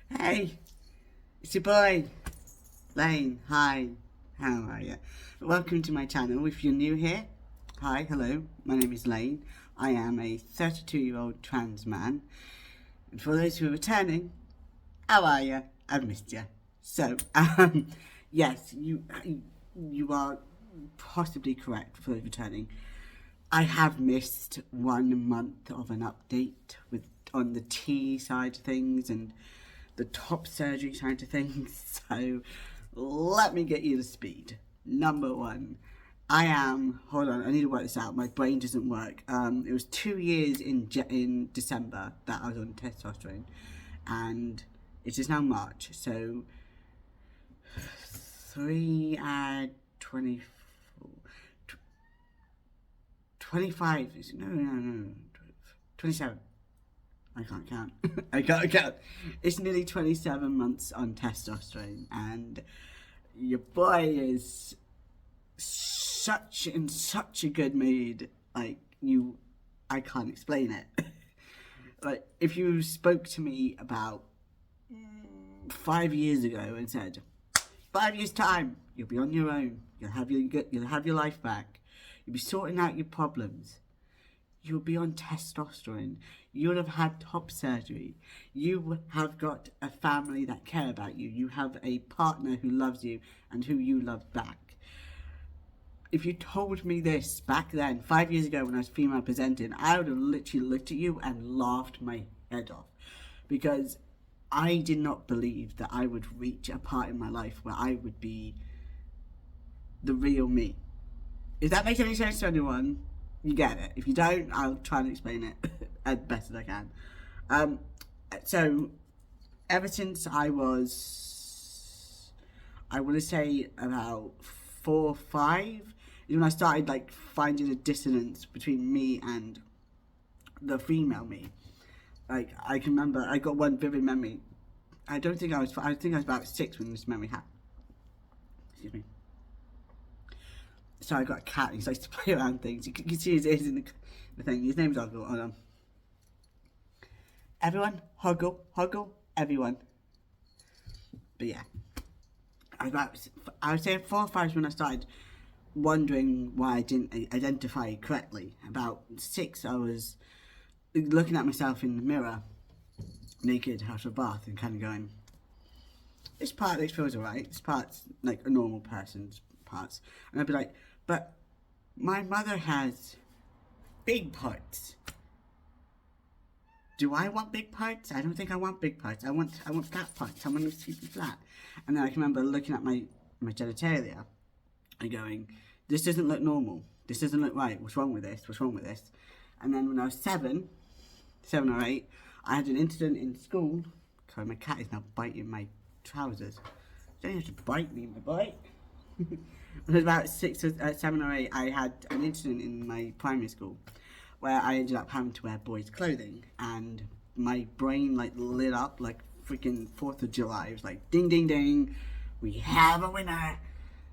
Hey, it's your boy, Lane. Hi, how are you? Welcome to my channel. If you're new here, hi, hello, my name is Lane. I am a 32-year-old trans man. And for those who are returning, how are you? I've missed you. So, yes, you are possibly correct for those returning. I have missed 1 month of an update on the T side of things and the top surgery side of things. So let me get you to speed. Number one, hold on, I need to work this out. My brain doesn't work. It was 2 years in December that I was on testosterone, and it is now March. So 3 and 24. 25 is no 27. I can't count. I can't count. It's nearly 27 months on testosterone, and your boy is in such a good mood. I can't explain it. Like, if you spoke to me about 5 years ago and said, 5 years time, you'll be on your own. You'll have your life back. You'll be sorting out your problems. You'll be on testosterone. You'll have had top surgery. You have got a family that care about you. You have a partner who loves you and who you love back. If you told me this back then, 5 years ago when I was female presenting, I would have literally looked at you and laughed my head off. Because I did not believe that I would reach a part in my life where I would be the real me. If that makes any sense to anyone, you get it. If you don't, I'll try and explain it as best as I can. So, ever since I want to say about 4 or 5, is when I started finding a dissonance between me and the female me. I can remember, I got one vivid memory. I think I was about 6 when this memory happened. Excuse me. So I got a cat, and he likes to play around things. You can see his ears in the thing. His name's Hoggle. Hold on. Everyone, Hoggle, everyone. But yeah, I would say 4 or 5 when I started wondering why I didn't identify correctly. About 6, I was looking at myself in the mirror, naked, out of a bath, and kind of going, this part feels alright. This part's like a normal person's parts. And I'd be like, but my mother has big parts. Do I want big parts? I don't think I want big parts. I want flat parts. I want them to be flat. And then I can remember looking at my genitalia and going, this doesn't look normal. This doesn't look right. What's wrong with this? What's wrong with this? And then when I was 7 or 8, I had an incident in school. Sorry, my cat is now biting my trousers. You don't have to bite me, my boy. When I was about 7 or 8, I had an incident in my primary school where I ended up having to wear boys' clothing, and my brain lit up like freaking 4th of July. It was like, ding, ding, ding, we have a winner.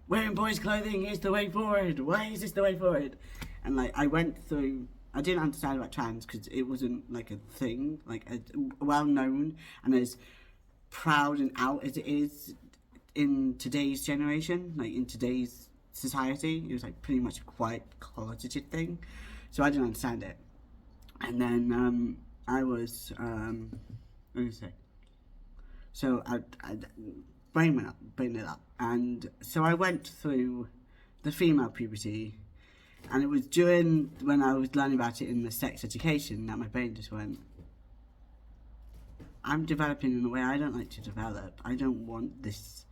Wearing boys' clothing is the way forward. Why is this the way forward? And I went through, I didn't understand about trans because it wasn't a thing, as well known and as proud and out as it is in today's generation, in today's society. It was pretty much a quite closeted thing, so I didn't understand it. And then I was what did I say? So I brain it up, and so I went through the female puberty, and it was during when I was learning about it in the sex education that my brain just went, I'm developing in a way I don't like to develop. I don't want this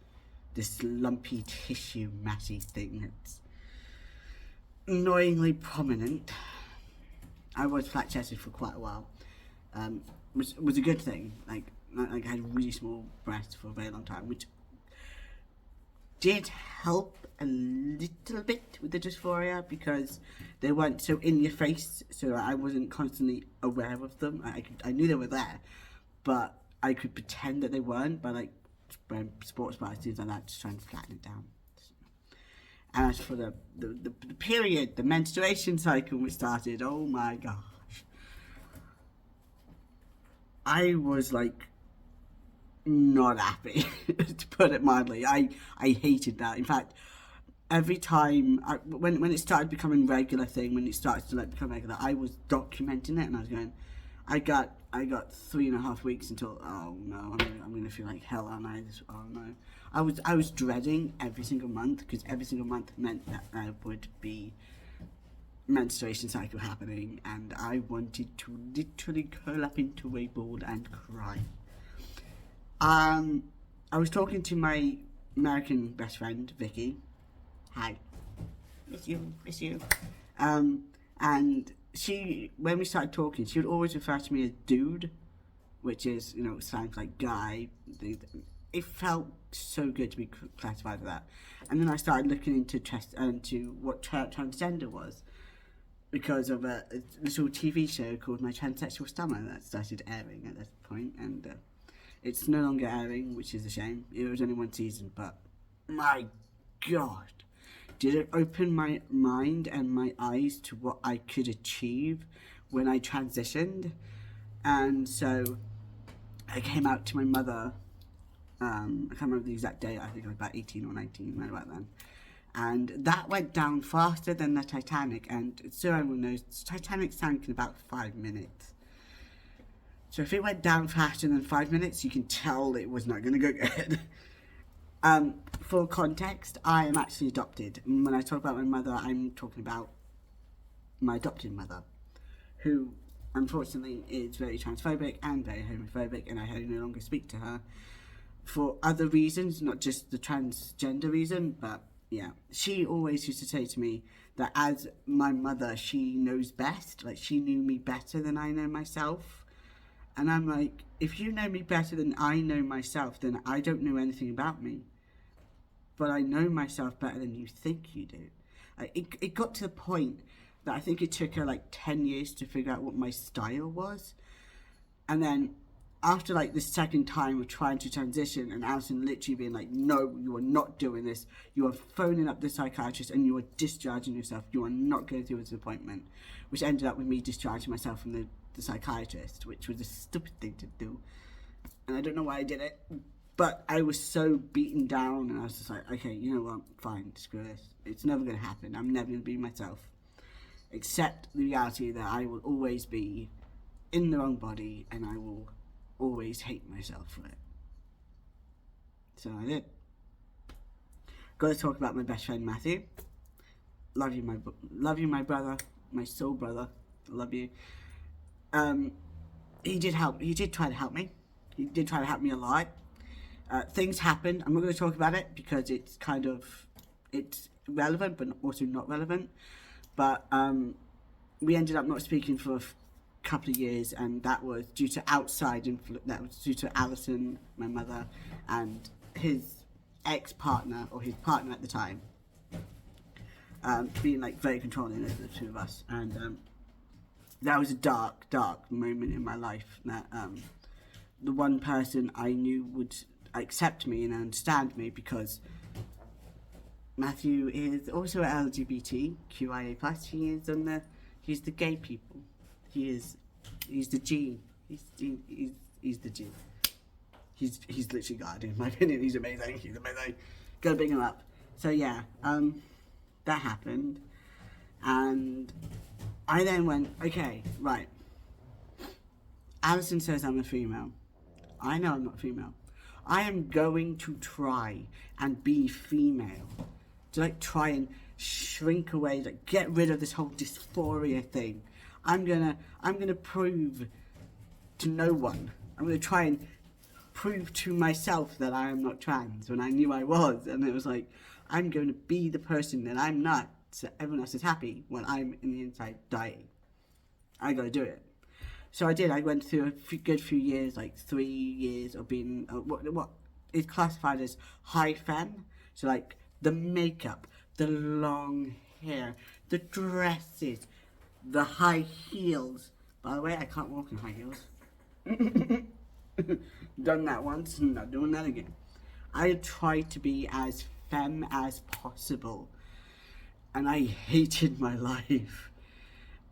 lumpy tissue matty thing that's annoyingly prominent. I was flat-chested for quite a while, which was a good thing. I had really small breasts for a very long time, which did help a little bit with the dysphoria because they weren't so in your face, so I wasn't constantly aware of them. I knew they were there, but I could pretend that they weren't by sports bras, things like that, just trying to flatten it down. And as for the period, the menstruation cycle which started, oh my gosh. I was not happy, to put it mildly. I hated that. In fact, every time when it started becoming regular thing, when it started to like become regular, I was documenting it and I was going, I got 3.5 weeks until, oh no, I'm gonna feel like hell, aren't I? Oh no, I was dreading every single month, because every single month meant that there would be menstruation cycle happening, and I wanted to literally curl up into a ball and cry. I was talking to my American best friend Vicky. Hi, miss you. And she, when we started talking, she would always refer to me as dude, which is, you know, sounds like guy. It felt so good to be classified as that. And then I started looking into what transgender was, because of a little TV show called My Transsexual Summer that started airing at this point, and it's no longer airing, which is a shame. It was only one season, but my God, did it open my mind and my eyes to what I could achieve when I transitioned. And so I came out to my mother, I can't remember the exact date, I think I was about 18 or 19, right about then. And that went down faster than the Titanic, and so everyone knows, Titanic sank in about 5 minutes. So if it went down faster than 5 minutes, you can tell it was not going to go good. For context, I am actually adopted. And when I talk about my mother, I'm talking about my adopted mother, who unfortunately is very transphobic and very homophobic, and I no longer speak to her for other reasons, not just the transgender reason, but yeah. She always used to say to me that as my mother, she knows best, like she knew me better than I know myself. And I'm like, if you know me better than I know myself, then I don't know anything about me. But I know myself better than you think you do. It got to the point that I think it took her like 10 years to figure out what my style was. And then after like the second time of trying to transition, and Alison literally being like, no, you are not doing this. You are phoning up the psychiatrist and you are discharging yourself. You are not going through this appointment. Which ended up with me discharging myself from the psychiatrist, which was a stupid thing to do. And I don't know why I did it. But I was so beaten down, and I was just like, okay, you know what, fine, screw this. It's never going to happen. I'm never going to be myself. Accept the reality that I will always be in the wrong body, and I will always hate myself for it. So I did. Got to talk about my best friend Matthew. Love you, my brother, my soul brother. Love you. He did try to help me. He did try to help me a lot. Things happened. I'm not going to talk about it because it's relevant, but also not relevant. But we ended up not speaking for a couple of years, and that was due to outside influence. That was due to Alison, my mother, and his ex-partner, or his partner at the time, being like very controlling over the two of us. And that was a dark moment in my life. That the one person I knew would accept me and understand me, because Matthew is also LGBTQIA+. He's the gay people. He's the G. He's the G. He's literally God, in my opinion. He's amazing. Gotta bring him up. So yeah, that happened, and I then went, okay, right. Alison says I'm a female. I know I'm not female. I am going to try and be female. To like try and shrink away, like get rid of this whole dysphoria thing. I'm gonna prove to no one. I'm gonna try and prove to myself that I am not trans when I knew I was. And it was like, I'm going to be the person that I'm not, so everyone else is happy when I'm in the inside dying. I gotta do it. So I did. I went through a good few years, like 3 years of being what is classified as high femme. So like the makeup, the long hair, the dresses, the high heels. By the way, I can't walk in high heels. Done that once, not doing that again. I tried to be as femme as possible, and I hated my life.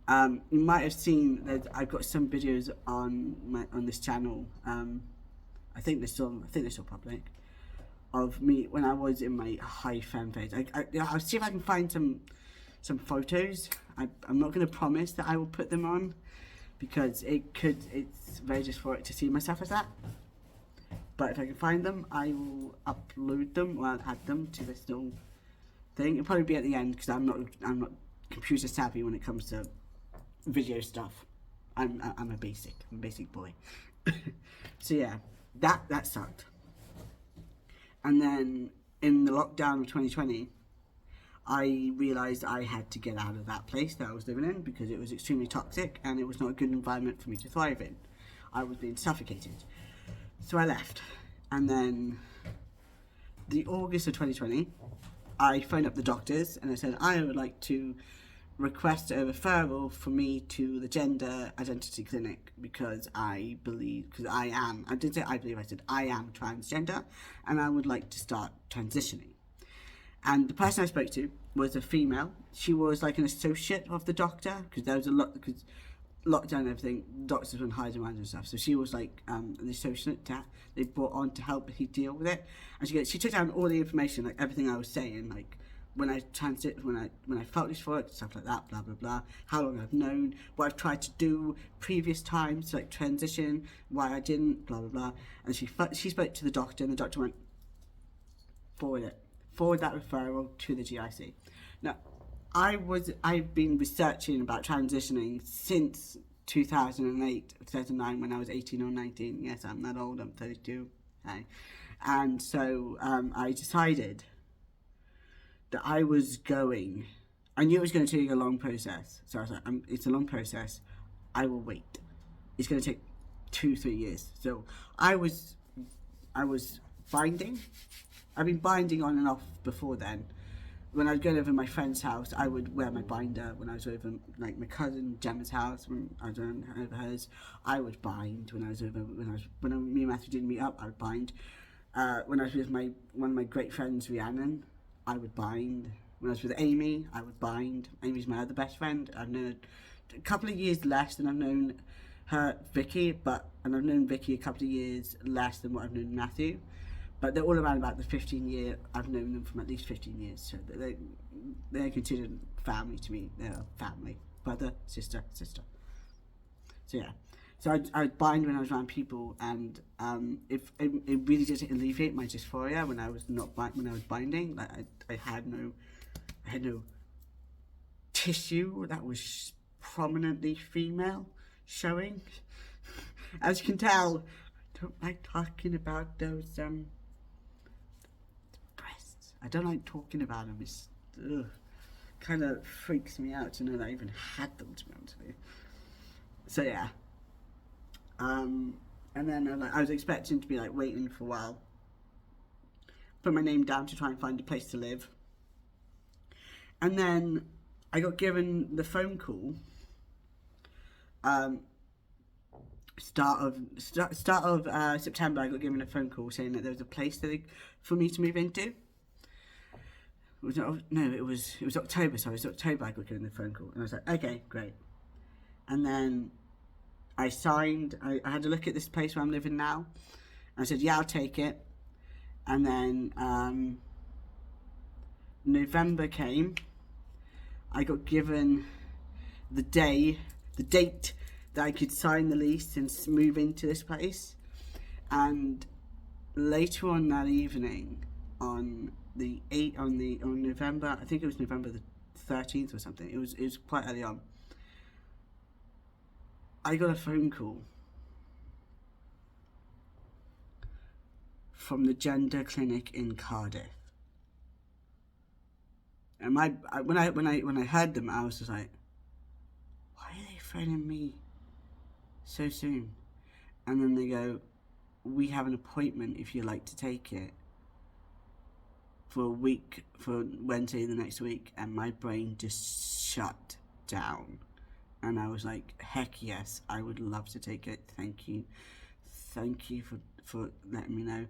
You might have seen that I've got some videos on this channel. I I think they're still public, of me when I was in my high femme phase. I'll see if I can find some photos. I'm not going to promise that I will put them on, because it's very dysphoric to see myself as that. But if I can find them, I will upload them, or I'll add them to this little thing. It'll probably be at the end, because I'm not computer savvy when it comes to video stuff. I'm a basic boy. So yeah, that sucked. And then in the lockdown of 2020, I realised I had to get out of that place that I was living in, because it was extremely toxic and it was not a good environment for me to thrive in. I was being suffocated. So I left. And then the August of 2020, I phoned up the doctors and I said, I would like to request a referral for me to the gender identity clinic, because I am transgender and I would like to start transitioning. And the person I spoke to was a female. She was like an associate of the doctor, because there was a lot, because lockdown and everything, doctors were hiding around and stuff. So she was like the associate that they brought on to help me deal with it. And she took down all the information, like everything I was saying, like when I felt dysphoric, stuff like that, blah blah blah. How long I've known, what I've tried to do previous times to like transition, why I didn't, blah blah blah. And she spoke to the doctor, and the doctor went, forward that referral to the GIC. Now, I've been researching about transitioning since 2008, 2009, when I was 18 or 19. Yes, I'm that old, I'm 32. Okay. And so I decided that I knew it was going to take a long process. So I was like, it's a long process, I will wait. It's going to take 2-3 years. So I was binding. I've been binding on and off before then. When I was going over my friend's house, I would wear my binder. When I was over like my cousin Gemma's house, when I was over hers, I would bind. When me and Matthew didn't meet up, I would bind. When I was with one of my great friends, Rhiannon, I would bind. When I was with Amy, I would bind. Amy's my other best friend. I've known her a couple of years less than I've known her, Vicky, and I've known Vicky a couple of years less than what I've known Matthew. But they're all around about the 15-year. I've known them from at least 15 years, so they're considered family to me. They're family, brother, sister. So yeah, so I bind when I was around people, and if it really did alleviate my dysphoria when I was binding. Like I had no tissue that was prominently female showing. As you can tell, I don't like talking about those breasts. I don't like talking about them. It's kind of freaks me out to know that I even had them, to be honest with you. So yeah. And then I was expecting to be like waiting for a while, put my name down to try and find a place to live, and then I got given the phone call. Start of September, I got given a phone call saying that there was a place for me to move into. It was October. Sorry, it was October. I got given the phone call, and I was like, okay, great. And then I signed. I had to look at this place where I'm living now, and I said, yeah, I'll take it. And then November came. I got given the date that I could sign the lease and move into this place. And later on that evening, on November, I think it was November the 13th or something. It was quite early on. I got a phone call from the gender clinic in Cardiff. And when I heard them, I was just like, why are they phoning me so soon? And then they go, we have an appointment if you'd like to take it for a week, for Wednesday the next week. And my brain just shut down, and I was like, heck yes, I would love to take it. Thank you for letting me know.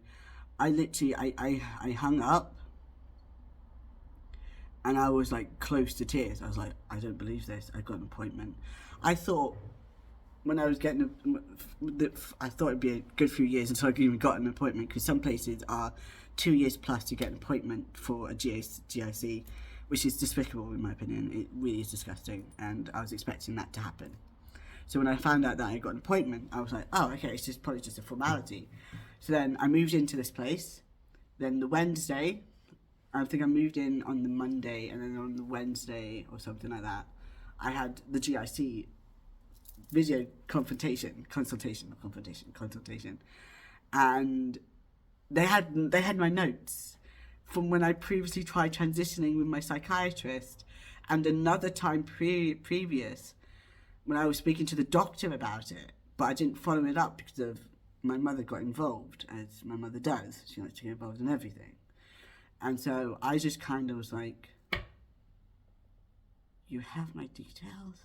I literally I hung up, and I was like close to tears. I was like, I don't believe this. I got an appointment. I thought when I was getting, I thought it'd be a good few years until I even got an appointment, because some places are 2 years plus to get an appointment for a GIC, which is despicable in my opinion. It really is disgusting, and I was expecting that to happen. So when I found out that I got an appointment, I was like, oh, okay, it's just probably just a formality. So then I moved into this place. Then the Wednesday, I think I moved in on the Monday, and then on the Wednesday or something like that, I had the GIC video consultation, and they had my notes from when I previously tried transitioning with my psychiatrist, and another time previous when I was speaking to the doctor about it, but I didn't follow it up because of my mother got involved, as my mother does. She likes to get involved in everything. And so I just kind of was like, you have my details?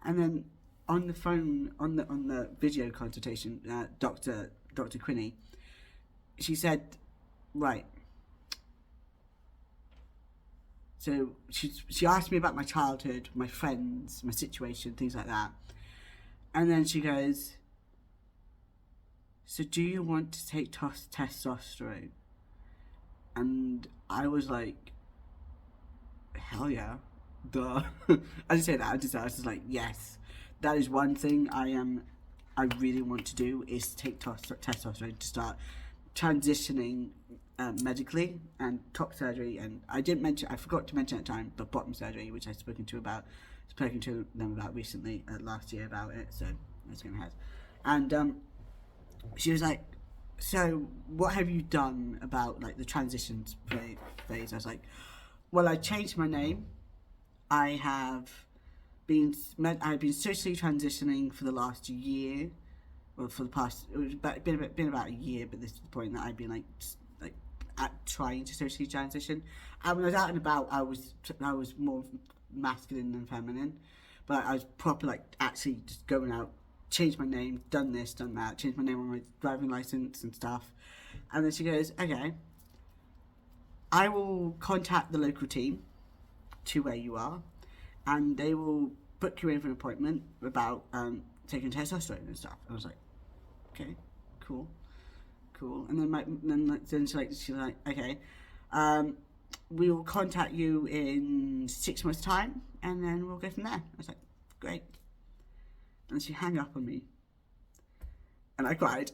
And then on the phone, on the video consultation, Dr. Quinney, she said, right. So she asked me about my childhood, my friends, my situation, things like that. And then she goes, so do you want to take testosterone? And I was like, hell yeah, duh. I didn't say that, I was just like, yes. That is one thing I really want to do, is take testosterone to start transitioning medically, and top surgery. And I forgot to mention at the time, but bottom surgery, which I've spoken to them about recently, last year about it, so that's going to happen. And she was like, so what have you done about like the transitions phase? I was like, well, I changed my name. I've been socially transitioning for the last year, well, for the past, been about a year, but this is the point that I've been like trying to socially transition. And when I was out and about, I was more masculine than feminine, but I was proper like actually just going out, changed my name, done this, done that, changed my name on my driving license and stuff. And then she goes, okay, I will contact the local team to where you are, and they will book you in for an appointment about taking testosterone and stuff. And I was like, okay, cool. And then she's like, okay, we will contact you in 6 months' time, and then we'll go from there. I was like, great. And she hung up on me, and I cried.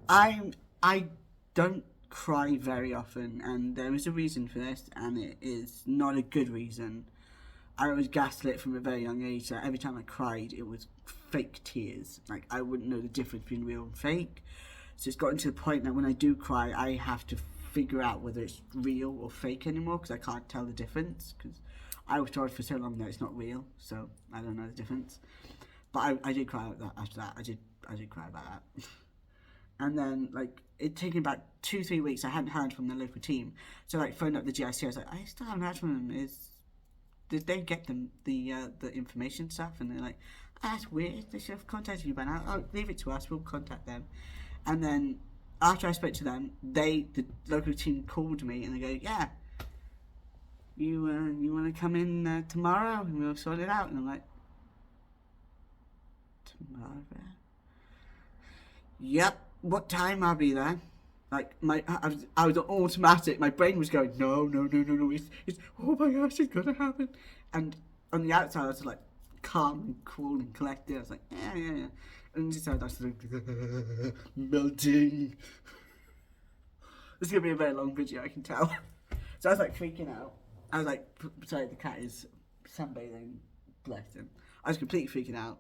I don't cry very often, and there is a reason for this, and it is not a good reason. I was gaslit from a very young age that every time I cried, it was fake tears. Like, I wouldn't know the difference between real and fake. So it's gotten to the point that when I do cry, I have to figure out whether it's real or fake anymore, because I can't tell the difference, because I was told for so long that it's not real, so I don't know the difference. But I did cry after that. I did cry about that. And then, like, it taken about 2-3 weeks, I hadn't heard from the local team. So, like, phoned up the GIC, I was like, I still haven't heard from them. Did they get them the information stuff? And they're like, that's weird, they should have contacted you by now. Oh, leave it to us, we'll contact them. And then after I spoke to them, the local team called me and they go, yeah, you want to come in tomorrow and we'll sort it out? And I'm like, tomorrow? Yep, what time? I'll be there. Like, I was automatic. My brain was going, no. It's oh my gosh, it's gonna happen. And on the outside, I was like calm and cool and collected. I was like, yeah. And inside, I was like melting. This is gonna be a very long video, I can tell. So I was like freaking out. I was like, sorry, the cat is sunbathing. Bless him. I was completely freaking out.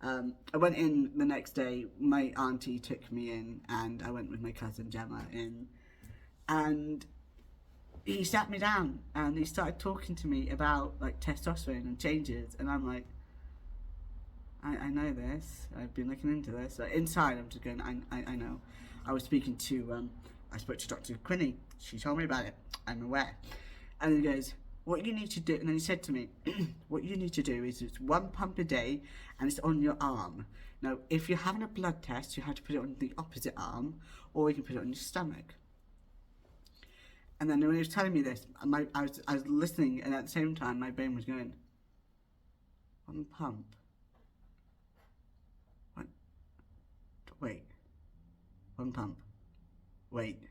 I went in the next day, my auntie took me in, and I went with my cousin Gemma in, and he sat me down and he started talking to me about like testosterone and changes, and I'm like, I know this, I've been looking into this. Like, inside I'm just going, I know. I spoke to Dr. Quinney, she told me about it, I'm aware. And he goes, what you need to do, and then he said to me, what you need to do is it's 1 pump a day, and it's on your arm. Now, if you're having a blood test, you have to put it on the opposite arm, or you can put it on your stomach. And then when he was telling me this, I was listening, and at the same time, my brain was going, 1 pump? Wait. One pump. Wait.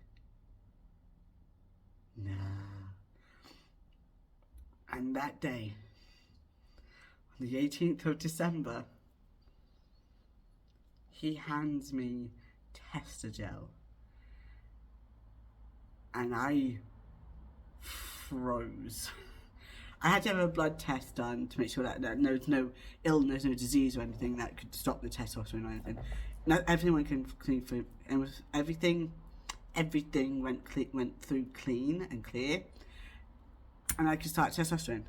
No. And that day, on the 18th of December, he hands me Testagel. And I froze. I had to have a blood test done to make sure that there was no illness, no disease or anything that could stop the testosterone or anything. No, everything went clean through, and was everything went through clean and clear, and I could start testosterone.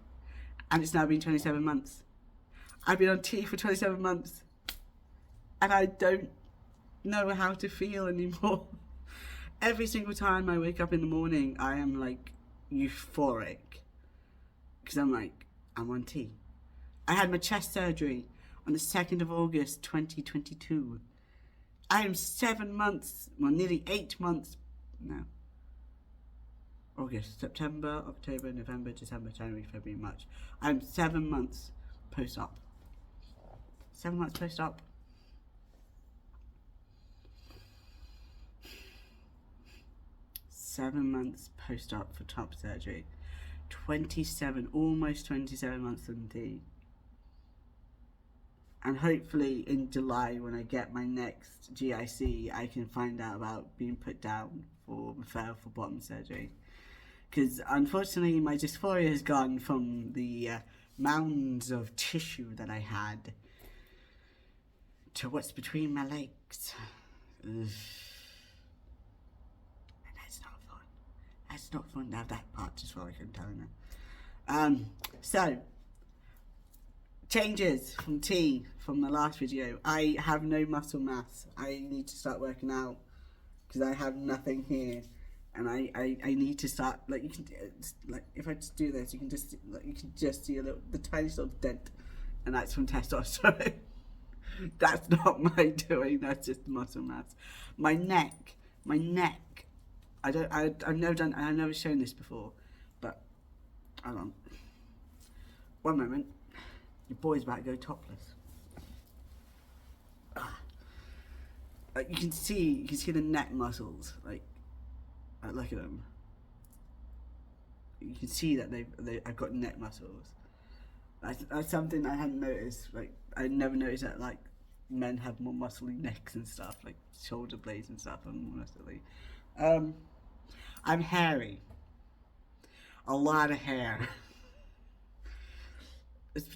And it's now been 27 months. I've been on T for 27 months, and I don't know how to feel anymore. Every single time I wake up in the morning, I am like euphoric. Because I'm like, I'm on T. I had my chest surgery on the 2nd of August 2022. I am 7 months, well, nearly 8 months now. August, September, October, November, December, January, February, March. I'm 7 months post-op. 7 months post-op. Post-op for top surgery. 27, almost 27 months on T. And hopefully in July, when I get my next GIC, I can find out about being put down for referral for bottom surgery. Because unfortunately, my dysphoria has gone from the mounds of tissue that I had to what's between my legs. Ugh. And that's not fun. That's not fun to have that part dysphoric, I'm telling you. So, changes from T from the last video. I have no muscle mass. I need to start working out because I have nothing here, and I need to start, like, you can, like, if I just do this, you can just, like, you can just see the tiny sort of dent, and that's from testosterone. That's not my doing, that's just muscle mass. My neck, I've never shown this before, but hold on. One moment. Your boy's about to go topless. Like, you can see the neck muscles. Like look at them. You can see that I've got neck muscles. That's something I hadn't noticed. Like, I never noticed that, like, men have more muscly necks and stuff, like shoulder blades and stuff, and more muscly. I'm hairy. A lot of hair. It's,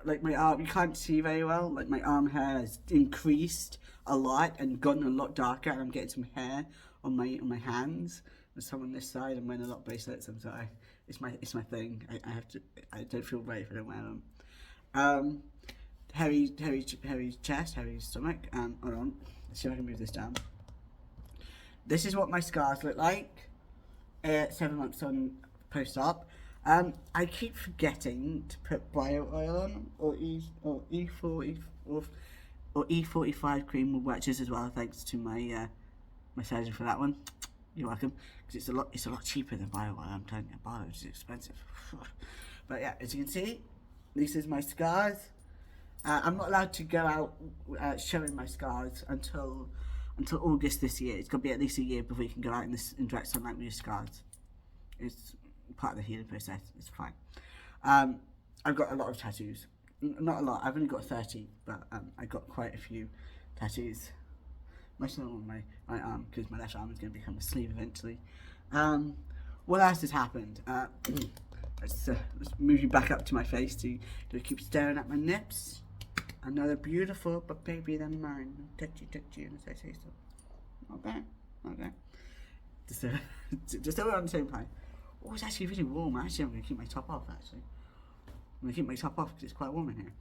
like, my arm, you can't see very well, like, my arm hair has increased a lot and gotten a lot darker, and I'm getting some hair on my hands. There's some on this side. I'm wearing a lot of bracelets. I'm sorry. It's my thing. I don't feel right if I don't wear them. Hairy chest, hairy stomach. Hold on. Let's see if I can move this down. This is what my scars look like. 7 months on post-op. I keep forgetting to put bio oil on, or E40 or E45 cream with wedges as well. Thanks to my my surgeon for that one. You're welcome. Because it's a lot cheaper than bio oil. I'm telling you, bio is expensive. But yeah, as you can see, this is my scars. I'm not allowed to go out showing my scars until August this year. It's got to be at least a year before you can go out in direct sunlight with your scars. It's part of the healing process. It's fine. I've got a lot of tattoos. Not a lot. I've only got 30, but I got quite a few tattoos. Most of them on my arm, because my left arm is going to become a sleeve eventually. What else has happened? Let's move you back up to my face. Do I keep staring at my nips? I know they're beautiful, but baby, they're mine. Touchy, as I say so. Okay. Just so we're on the same page. Oh, it's actually really warm. Actually, I'm going to keep my top off, actually. I'm going to keep my top off because it's quite warm in here.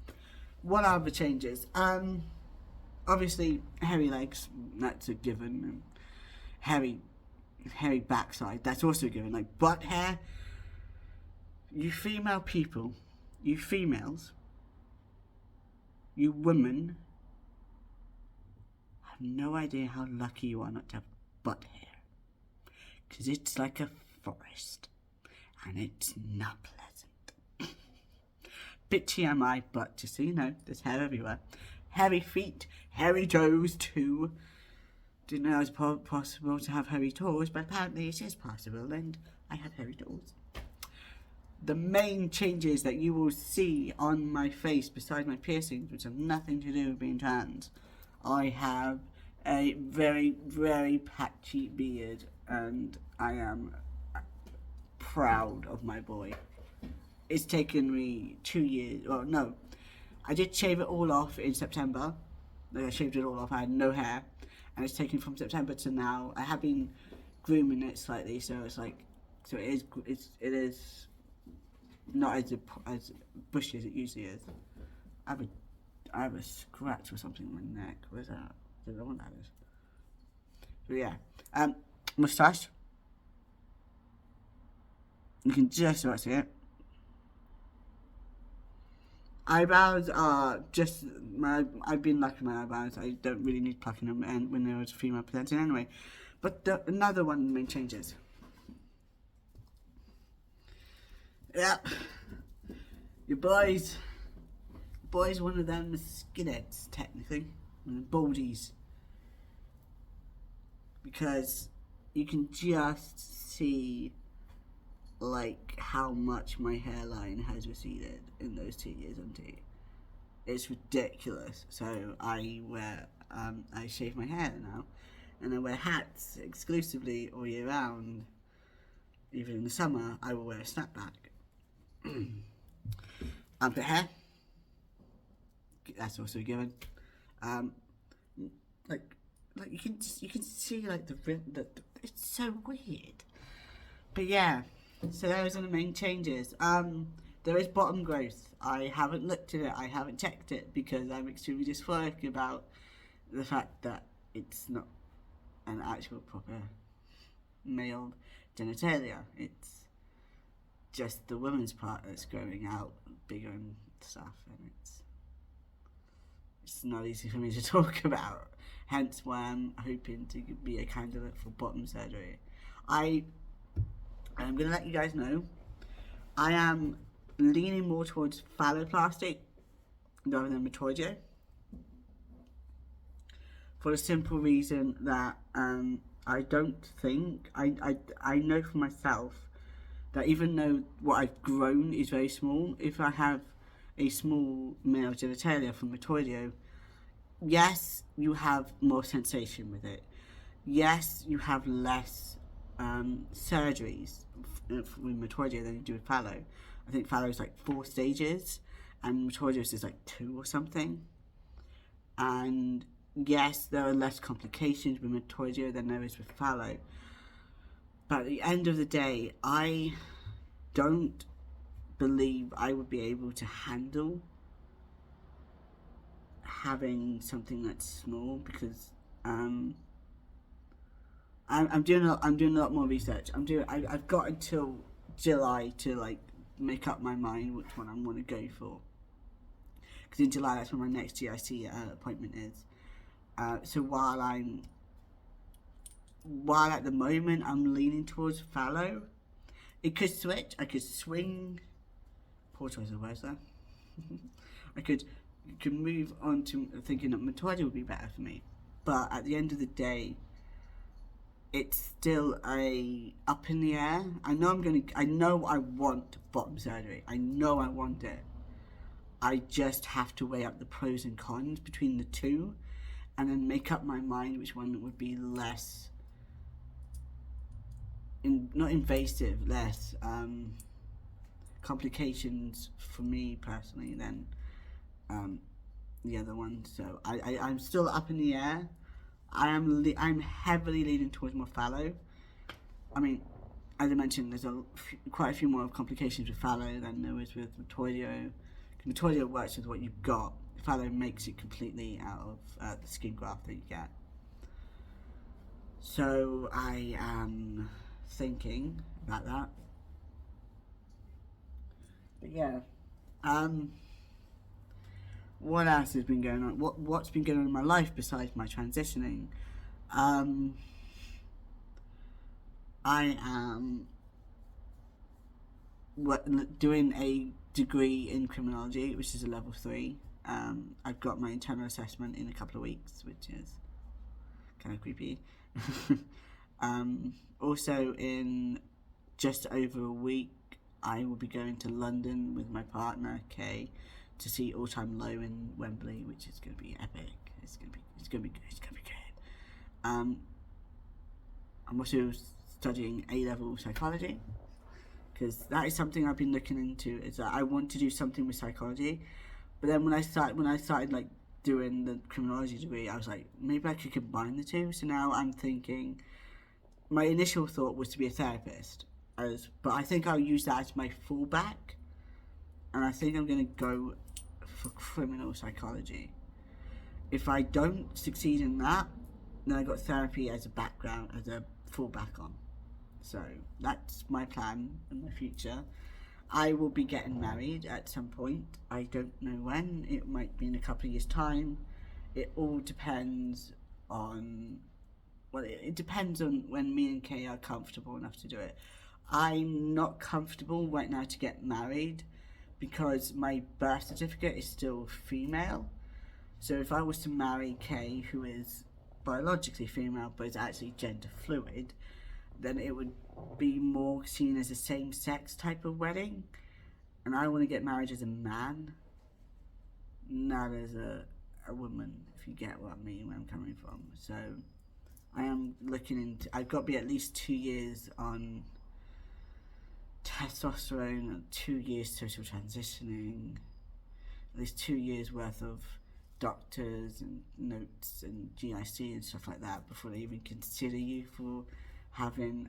What are the changes? Obviously, hairy legs, that's a given. Hairy backside, that's also a given. Like, butt hair, you female people, you females, you women, have no idea how lucky you are not to have butt hair. Because it's like a forest, and it's not pleasant. Bit TMI, but just so you know, there's hair everywhere. Hairy feet, hairy toes too. didn't know it was possible to have hairy toes, but apparently it is possible, and I have hairy toes. The main changes that you will see on my face, besides my piercings, which have nothing to do with being trans, I have a very, very patchy beard, and I am proud of my boy. It's taken me 2 years. Well, no, I did shave it all off in September. I shaved it all off. I had no hair, and it's taken from September to now. I have been grooming it slightly, so it's like, so it is not as bushy as it usually is. I have a scratch or something on my neck. Where's that? I don't know what that is. But yeah, moustache. You can just about see it. Eyebrows are just I've been lucky with my eyebrows. I don't really need plucking them, and when there was a female presenting anyway. But another one of the main changes. Yeah, your boys, one of them skinheads technically, baldies, because you can just see like how much my hairline has receded in those 2 years on T. It's ridiculous. So I shave my hair now, and I wear hats exclusively all year round. Even in the summer, I will wear a snapback. Armpit hair, that's also a given. Like you can see like the it's so weird. But yeah, so those are the main changes. There is bottom growth. I haven't looked at it. I haven't checked it because I'm extremely dysphoric about the fact that it's not an actual proper male genitalia. It's just the woman's part that's growing out bigger and stuff, and it's not easy for me to talk about. Hence why I'm hoping to be a candidate for bottom surgery. I'm going to let you guys know, I am leaning more towards phalloplasty rather than Metoidio, for the simple reason that I don't think, I know for myself that even though what I've grown is very small, if I have a small male genitalia from Metoidio, yes, you have more sensation with it. Yes, you have less surgeries with Metoidio than you do with Phallo. I think Phallo is like 4 stages, and Metoidio is like 2 or something. And yes, there are less complications with Metoidio than there is with Phallo. But at the end of the day, I don't believe I would be able to handle having something that's small, because I'm doing a lot more research. I've got until July to like make up my mind which one I'm going to go for, because in July that's when my next GIC appointment is. So while at the moment I'm leaning towards Phallo, it could switch. I could swing. Poor choice of words there. I could move on to thinking that Metoidio would be better for me, but at the end of the day, it's still up in the air. I know I want bottom surgery. I know I want it. I just have to weigh up the pros and cons between the two, and then make up my mind which one would be less, not invasive, less complications for me personally than the other one. So I'm still up in the air. I'm heavily leaning towards more Phallo. I mean, as I mentioned, there's quite a few more complications with Phallo than there is with Metoidio. Metoidio works with what you've got. Phallo makes it completely out of the skin graft that you get. So I am thinking about that. But yeah, what else has been going on? What's been going on in my life besides my transitioning? I am doing a degree in criminology, which is a level 3. I've got my internal assessment in a couple of weeks, which is kind of creepy. Also, in just over a week, I will be going to London with my partner Kay to see All Time Low in Wembley, which is going to be epic. It's going to be good. I'm also studying A-level psychology, because that is something I've been looking into. Is that I want to do something with psychology, but then when I started like doing the criminology degree, I was like, maybe I could combine the two. So now I'm thinking, my initial thought was to be a therapist, but I think I'll use that as my fallback, and I think I'm going to go for criminal psychology. If I don't succeed in that, then I got therapy as a background, as a fallback on. So that's my plan in the future. I will be getting married at some point. I don't know when. It might be in a couple of years' time. It all depends on... Well, it depends on when me and Kay are comfortable enough to do it. I'm not comfortable right now to get married because my birth certificate is still female. So if I was to marry Kay, who is biologically female but is actually gender fluid, then it would be more seen as a same-sex type of wedding. And I want to get married as a man, not as a woman, if you get what I mean, where I'm coming from. So I am looking into... I've got to be at least 2 years on testosterone and 2 years social transitioning, at least 2 years worth of doctors and notes and GIC and stuff like that before they even consider you for having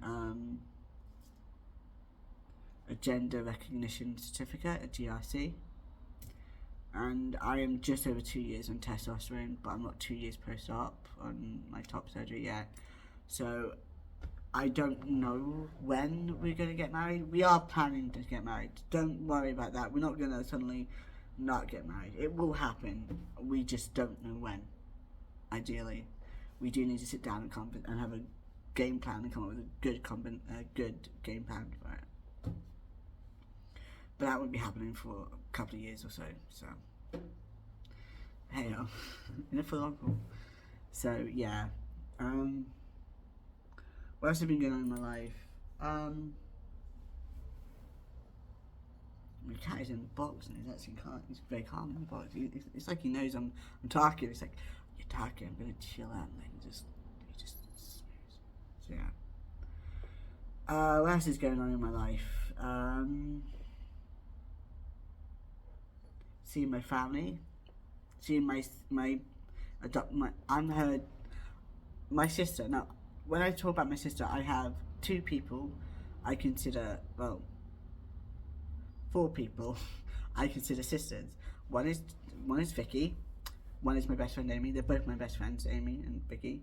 a gender recognition certificate, a GRC. And I am just over 2 years on testosterone, but I'm not 2 years post-op on my top surgery yet. So I don't know when we're going to get married. We are planning to get married. Don't worry about that. We're not going to suddenly not get married. It will happen. We just don't know when. Ideally, we do need to sit down and have a game plan and come up with a good game plan for it. But that won't be happening for a couple of years or so. So hey, in it for the long haul. So yeah. What else has been going on in my life? My cat is in the box and he's very calm in the box. It's like he knows I'm talking. It's like, you're talking, I'm gonna chill out, and then he just snooze. So yeah. What else is going on in my life? Seeing my family, seeing my sister. Now, when I talk about my sister, I have 2 people I consider, well, 4 people I consider sisters. One is Vicky. One is my best friend Amy. They're both my best friends, Amy and Vicky.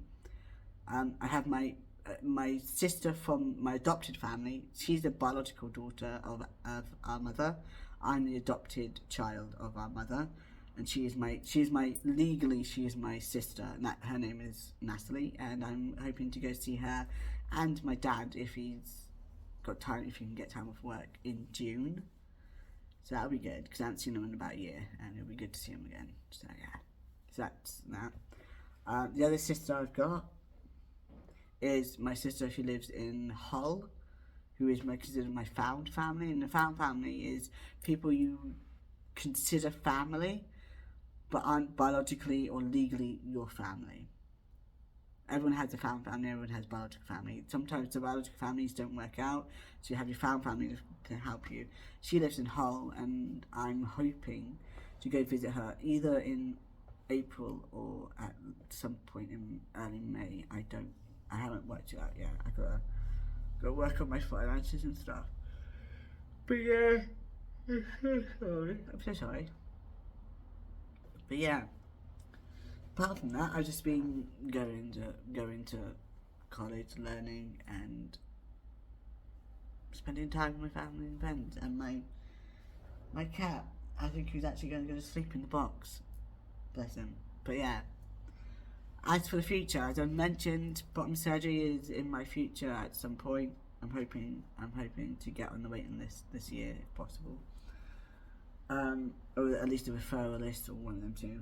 I have my sister from my adopted family. She's the biological daughter of our mother. I'm the adopted child of our mother, and she is my sister. And her name is Natalie, and I'm hoping to go see her and my dad if he's got time, if he can get time off work in June. So that'll be good, because I haven't seen him in about a year, and it'll be good to see him again. So yeah, so that's that. The other sister I've got is my sister who lives in Hull, who is considered my found family. And the found family is people you consider family, but aren't biologically or legally your family. Everyone has a found family, everyone has biological family. Sometimes the biological families don't work out, so you have your found family to help you. She lives in Hull, and I'm hoping to go visit her either in April or at some point in early May. I haven't worked it out yet. I gotta work on my finances and stuff. But yeah, I'm so sorry. But yeah, apart from that, I've just been going to college, learning, and spending time with my family and friends. And my cat, I think he's actually going to go to sleep in the box. Bless him. But yeah. As for the future, as I mentioned, bottom surgery is in my future at some point. I'm hoping to get on the waiting list this year if possible. Or at least a referral list, or one of them two.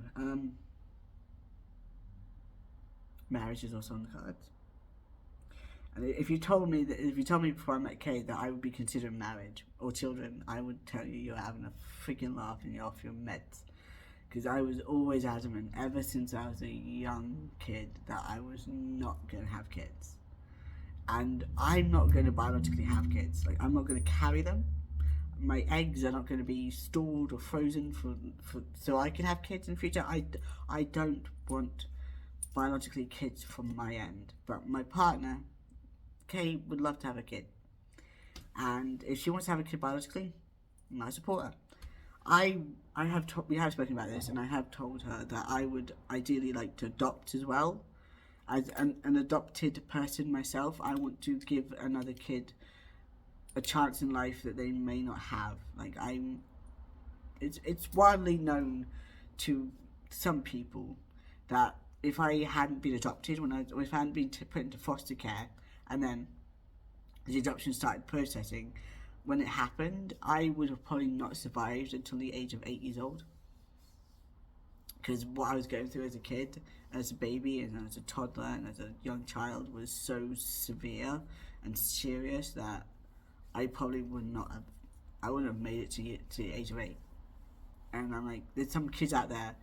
marriage is also on the cards. And if you told me before I met Kay that I would be considering marriage or children, I would tell you you're having a freaking laugh and you're off your meds. Because I was always adamant, ever since I was a young kid, that I was not going to have kids. And I'm not going to biologically have kids. Like, I'm not going to carry them. My eggs are not going to be stored or frozen so I can have kids in the future. I don't want biologically kids from my end. But my partner, Kay, would love to have a kid. And if she wants to have a kid biologically, I support her. We have spoken about this, and I have told her that I would ideally like to adopt as well. As an adopted person myself, I want to give another kid a chance in life that they may not have. It's widely known to some people that if I hadn't been adopted, if I hadn't been put into foster care, and then the adoption started processing, when it happened, I would have probably not survived until the age of 8 years old. Because what I was going through as a kid, as a baby, and as a toddler, and as a young child was so severe and serious that I probably wouldn't have made it to the age of 8. And I'm like, there's some kids out there,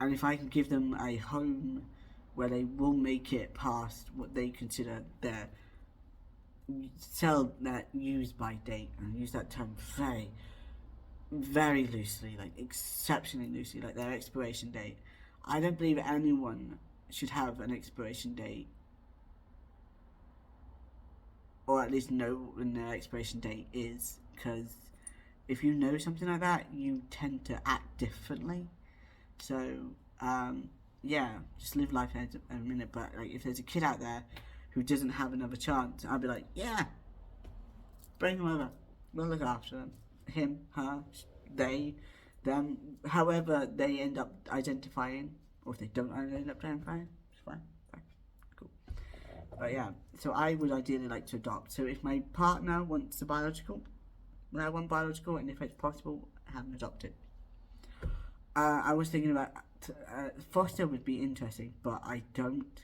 and if I can give them a home where they will make it past what they consider their use by date, and use that term very, very loosely, like exceptionally loosely, like their expiration date. I don't believe anyone should have an expiration date, or at least know when their expiration date is, because if you know something like that, you tend to act differently. So, yeah, just live life in a minute. But like, if there's a kid out there who doesn't have another chance, I'd be like, yeah, bring them over. We'll look after them. Him, her, they, them, however they end up identifying, or if they don't end up identifying, it's fine. Cool. But yeah, so I would ideally like to adopt. So if my partner wants a biological, well, I want biological, and if it's possible, have them adopted. I was thinking about foster would be interesting, but I don't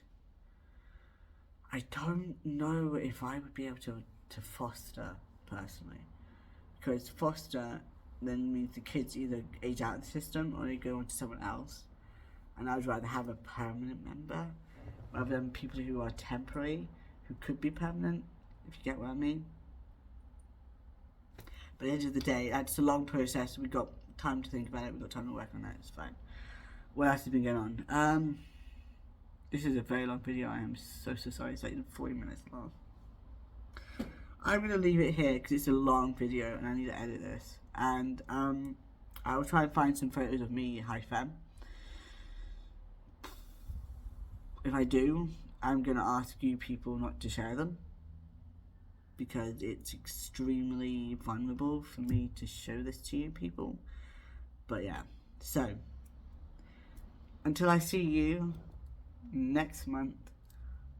know if I would be able to foster personally, because foster then means the kids either age out of the system or they go on to someone else, and I would rather have a permanent member rather than people who are temporary, who could be permanent, if you get what I mean. But at the end of the day, that's a long process. We've got time to think about it, we've got time to work on that, it's fine. What else has been going on? This is a very long video. I am so sorry. It's like 40 minutes long. I'm going to leave it here because it's a long video and I need to edit this. And I'll try and find some photos of me high fem. If I do, I'm going to ask you people not to share them, because it's extremely vulnerable for me to show this to you people. But yeah, so until I see you next month,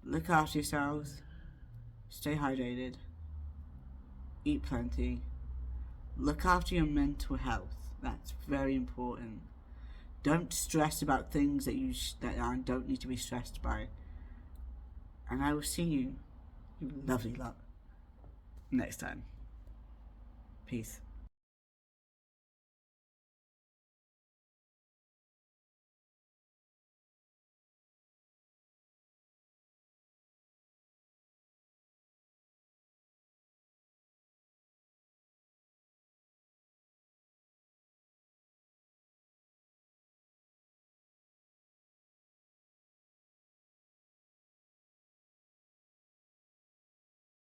look after yourselves, stay hydrated, eat plenty, look after your mental health. That's very important. Don't stress about things that don't need to be stressed by. And I will see you, you lovely lot, next time. Peace.